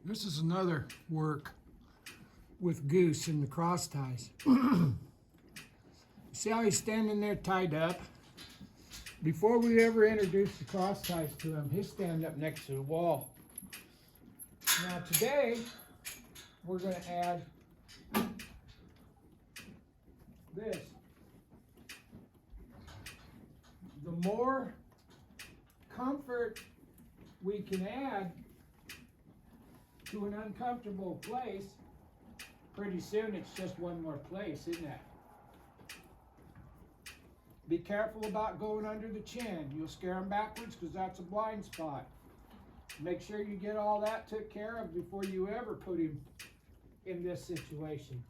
This is another work with Goose in the cross ties. See how he's standing there tied up? Before we ever introduce the cross ties to him, he's standing up next to the wall. Now today, we're going to add this. The more comfort we can add to an uncomfortable place, pretty soon it's just one more place, isn't it? Be careful about going under the chin. You'll scare them backwards because that's a blind spot. Make sure you get all that took care of before you ever put him in this situation.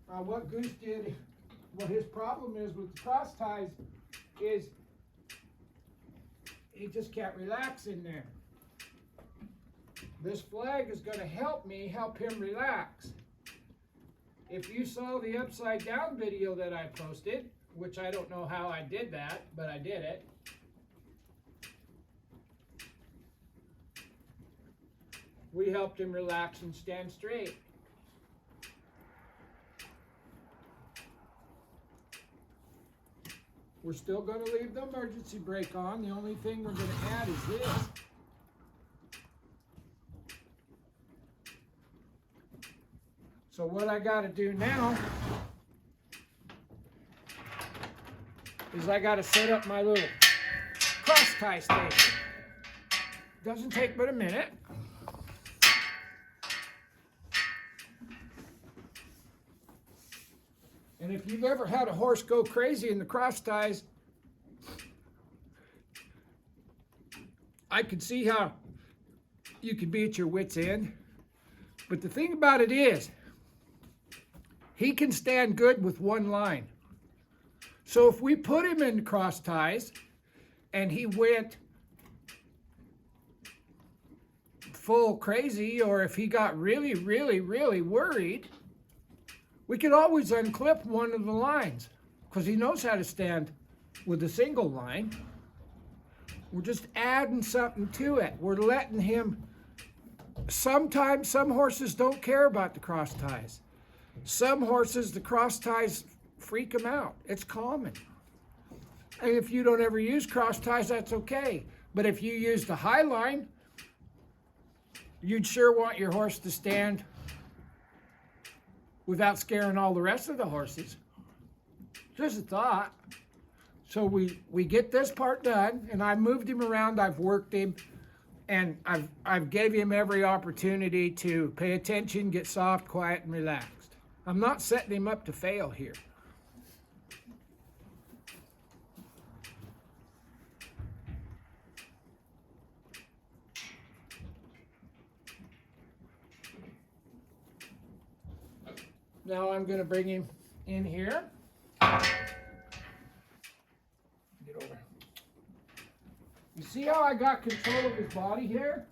What Goose did, what his problem is with the cross ties is he just can't relax in there. This flag is going to help me help him relax. If you saw the upside down video that I posted, which I don't know how I did that, but I did it. We helped him relax and stand straight. We're still going to leave the emergency brake on. The only thing we're going to add is this. So what I got to do now is I got to set up my little cross tie station. Doesn't take but a minute. And if you've ever had a horse go crazy in the cross ties, I could see how you could be at your wit's end. But the thing about it is, he can stand good with one line. So if we put him in cross ties and he went full crazy, or if he got really, really, really worried, we could always unclip one of the lines because he knows how to stand with a single line. We're just adding something to it. We're letting him, sometimes some horses don't care about the cross ties. Some horses, the cross ties freak them out. It's common. And if you don't ever use cross ties, that's okay. But if you use the high line, you'd sure want your horse to stand without scaring all the rest of the horses. Just a thought. So we get this part done, and I moved him around, I've worked him, and I've gave him every opportunity to pay attention, get soft, quiet, and relaxed. I'm not setting him up to fail here. Now I'm going to bring him in here. Get over. You see how I got control of his body here?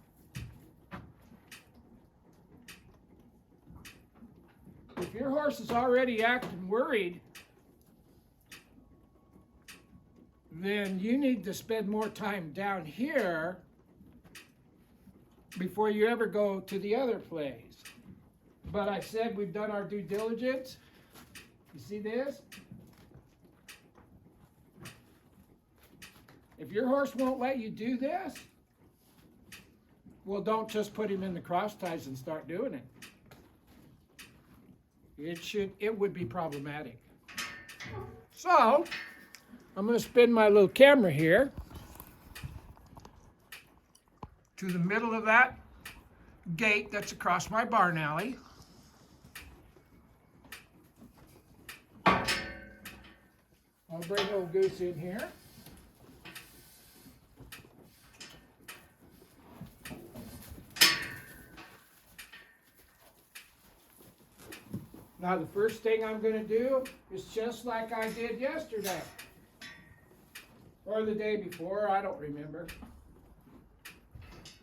If your horse is already acting worried, then you need to spend more time down here before you ever go to the other place. But I said we've done our due diligence. You see this? If your horse won't let you do this, well, don't just put him in the cross ties and start doing it. It would be problematic. So, I'm going to spin my little camera here to the middle of that gate that's across my barn alley. I'll bring old Goose in here. Now the first thing I'm going to do is just like I did yesterday. Or the day before, I don't remember.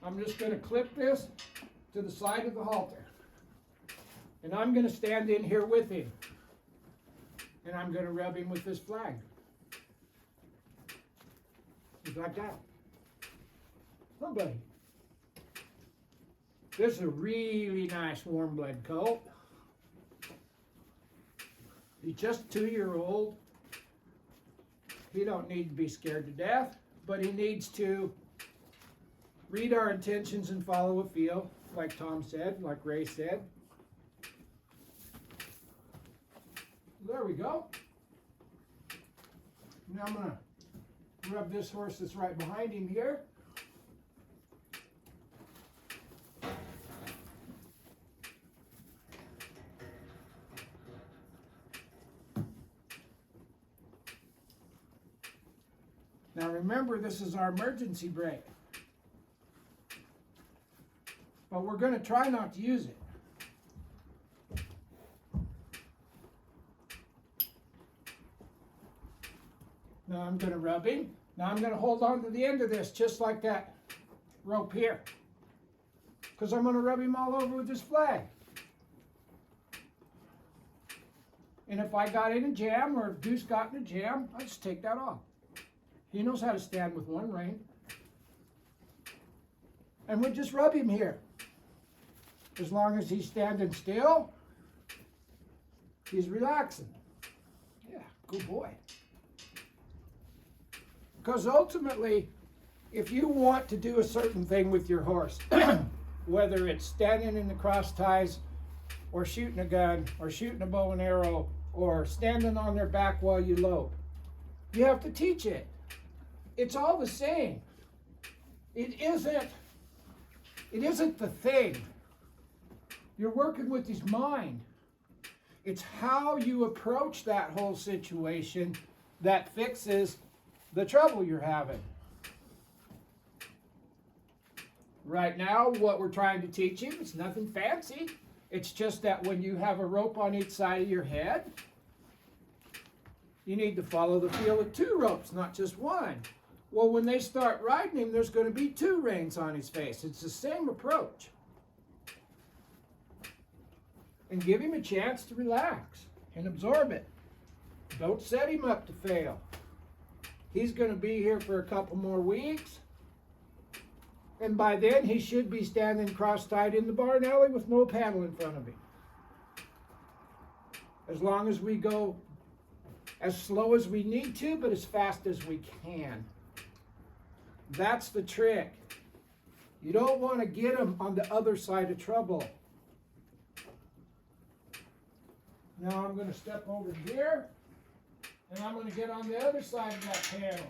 I'm just going to clip this to the side of the halter. And I'm going to stand in here with him. And I'm going to rub him with this flag. Just like that. Oh, buddy. This is a really nice warm blood colt. He's just a 2-year-old. He don't need to be scared to death, but he needs to read our intentions and follow a feel, like Tom said, like Ray said. There we go. Now I'm going to rub this horse that's right behind him here. Now remember, this is our emergency brake. But we're going to try not to use it. Now I'm going to rub him. Now I'm going to hold on to the end of this just like that rope here. Because I'm going to rub him all over with this flag. And if I got in a jam or if Deuce got in a jam, I just take that off. He knows how to stand with one rein. And we just rub him here. As long as he's standing still, he's relaxing. Yeah, good boy. Because ultimately, if you want to do a certain thing with your horse, whether it's standing in the cross ties, or shooting a gun, or shooting a bow and arrow, or standing on their back while you lope, you have to teach it. It's all the same. It isn't the thing. You're working with his mind. It's how you approach that whole situation that fixes the trouble you're having. Right now, what we're trying to teach him is nothing fancy. It's just that when you have a rope on each side of your head, you need to follow the feel of 2 ropes, not just 1. Well, when they start riding him, there's going to be 2 reins on his face. It's the same approach. And give him a chance to relax and absorb it. Don't set him up to fail. He's going to be here for a couple more weeks. And by then, he should be standing cross-tied in the barn alley with no paddle in front of him. As long as we go as slow as we need to, but as fast as we can. That's the trick. You don't want to get them on the other side of trouble. Now I'm going to step over here, and I'm going to get on the other side of that panel.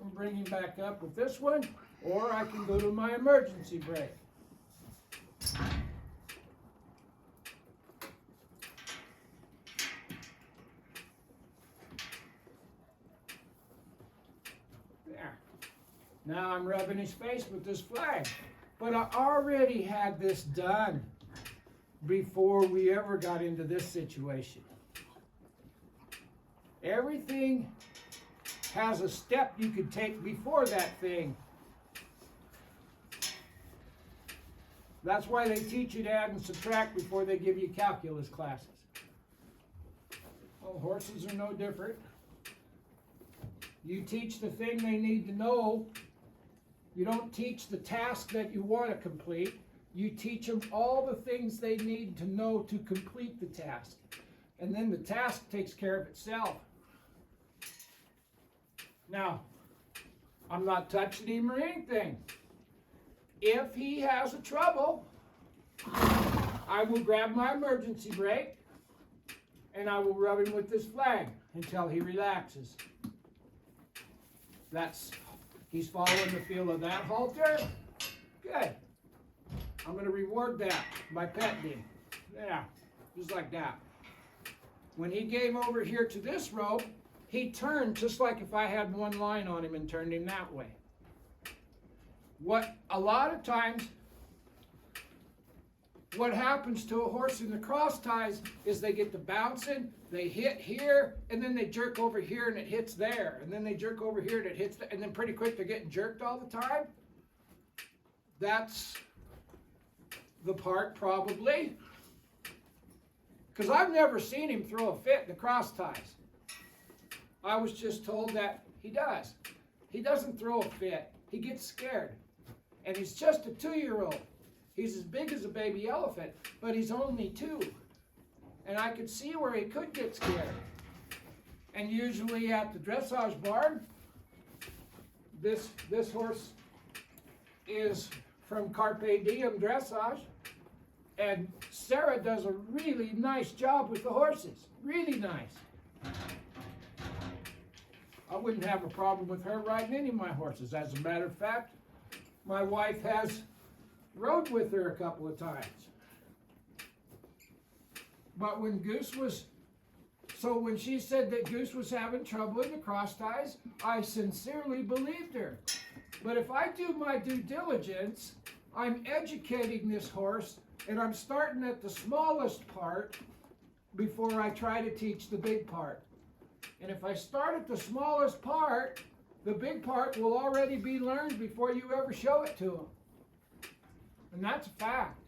I'll bring him back up with this one, or I can go to my emergency brake. Now I'm rubbing his face with this flag. But I already had this done before we ever got into this situation. Everything has a step you could take before that thing. That's why they teach you to add and subtract before they give you calculus classes. Well, horses are no different. You teach the thing they need to know. You don't teach the task that you want to complete. You teach them all the things they need to know to complete the task. And then the task takes care of itself. Now, I'm not touching him or anything. If he has a trouble, I will grab my emergency brake and I will rub him with this flag until he relaxes. He's following the feel of that halter. Good. I'm going to reward that by petting him. Yeah, just like that. When he came over here to this rope, he turned just like if I had one line on him and turned him that way. A lot of times, what happens to a horse in the cross ties is they get to bouncing, they hit here, and then they jerk over here and it hits there. And then they jerk over here and it hits there. And then pretty quick they're getting jerked all the time. That's the part probably Because I've never seen him throw a fit in the cross ties. I was just told that he does. He doesn't throw a fit. He gets scared. And he's just a 2-year-old. He's as big as a baby elephant, but he's only 2. And I could see where he could get scared. And usually at the dressage barn, this horse is from Carpe Diem Dressage. And Sarah does a really nice job with the horses. Really nice. I wouldn't have a problem with her riding any of my horses. As a matter of fact, my wife has rode with her a couple of times. But when when she said that Goose was having trouble in the cross ties, I sincerely believed her. But if I do my due diligence, I'm educating this horse, and I'm starting at the smallest part before I try to teach the big part. And if I start at the smallest part, the big part will already be learned before you ever show it to them. And that's a fact.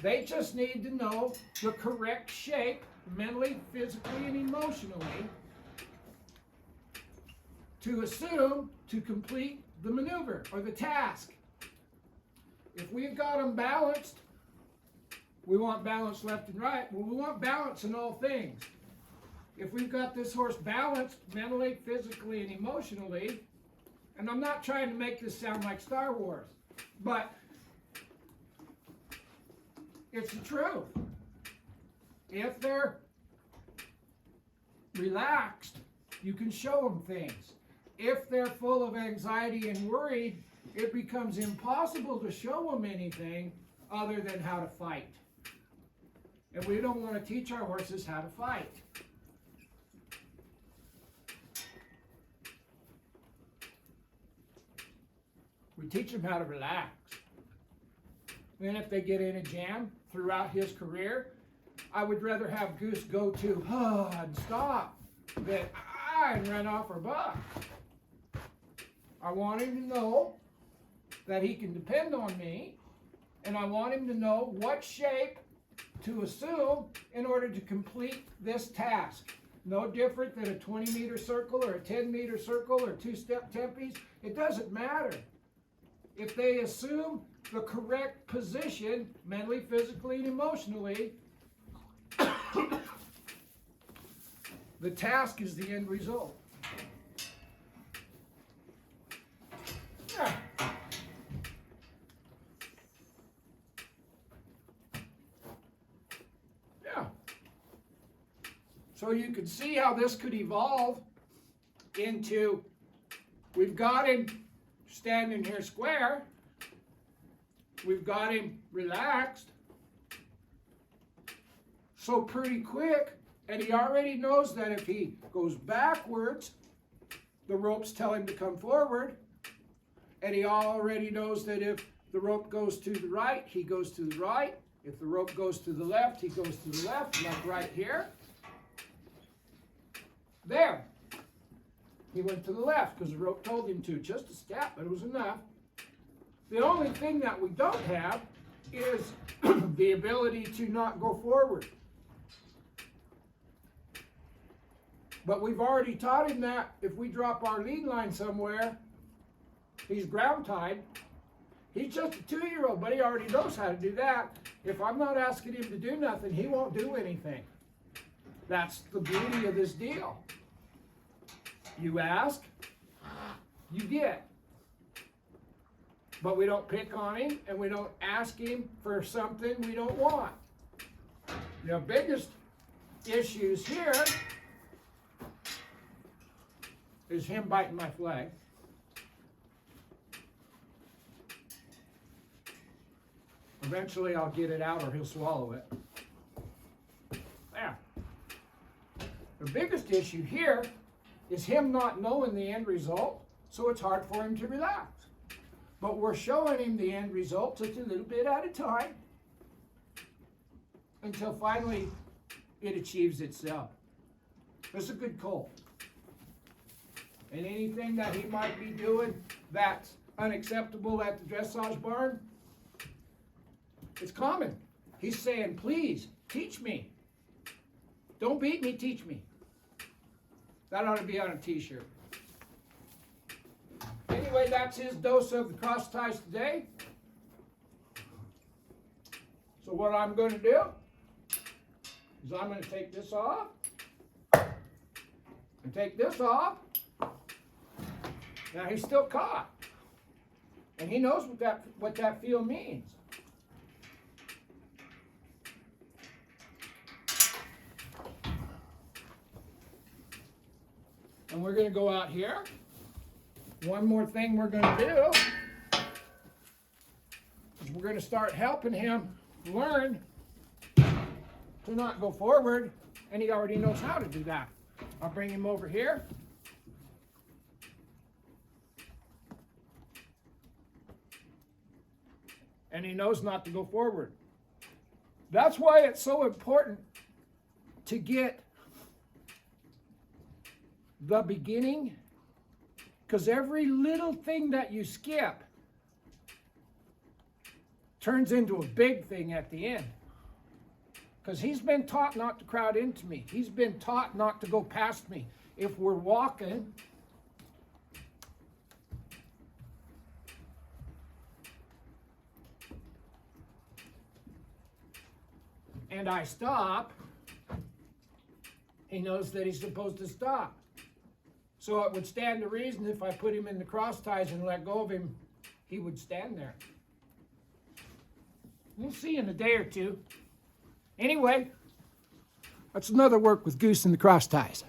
They just need to know the correct shape, mentally, physically, and emotionally, to assume to complete the maneuver or the task. If we've got them balanced, we want balance left and right. Well, we want balance in all things. If we've got this horse balanced mentally, physically, and emotionally, and I'm not trying to make this sound like Star Wars, but it's the truth. If they're relaxed, you can show them things. If they're full of anxiety and worried, it becomes impossible to show them anything other than how to fight. And we don't want to teach our horses how to fight. We teach them how to relax. Then if they get in a jam throughout his career, I would rather have Goose go to and stop than and run off her butt. I want him to know that he can depend on me, and I want him to know what shape to assume in order to complete this task. No different than a 20-meter circle or a 10-meter circle or 2-step tempies. It doesn't matter. If they assume the correct position, mentally, physically, and emotionally, the task is the end result. Yeah. Yeah. So you can see how this could evolve into, we've got him standing here square, we've got him relaxed, so pretty quick, and he already knows that if he goes backwards, the ropes tell him to come forward, and he already knows that if the rope goes to the right, he goes to the right. If the rope goes to the left, he goes to the left, like right here. There. He went to the left because the rope told him to. Just a step, but it was enough. The only thing that we don't have is the ability to not go forward. But we've already taught him that if we drop our lead line somewhere, he's ground tied. He's just a 2-year-old, but he already knows how to do that. If I'm not asking him to do nothing, he won't do anything. That's the beauty of this deal. You ask, you get. But we don't pick on him, and we don't ask him for something we don't want. The biggest issues here is him biting my flag. Eventually I'll get it out or he'll swallow it. There. The biggest issue here is him not knowing the end result, so it's hard for him to relax. But we're showing him the end result just a little bit at a time until finally it achieves itself. It's a good colt. And anything that he might be doing that's unacceptable at the dressage barn, it's common. He's saying, please, Teach me. Don't beat me, teach me. That ought to be on a t-shirt. Anyway, that's his dose of the cross ties today. So what I'm going to do is I'm going to take this off and take this off. Now he's still caught. And he knows what that feel means. And we're going to go out here. One more thing we're going to do is we're going to start helping him learn to not go forward, and he already knows how to do that. I'll bring him over here. And he knows not to go forward. That's why it's so important to get the beginning, because every little thing that you skip turns into a big thing at the end. Because he's been taught not to crowd into me. He's been taught not to go past me. If we're walking, and I stop, he knows that he's supposed to stop. So it would stand to reason if I put him in the cross ties and let go of him, he would stand there. We'll see in a day or two. Anyway, that's another work with Goose and the cross ties.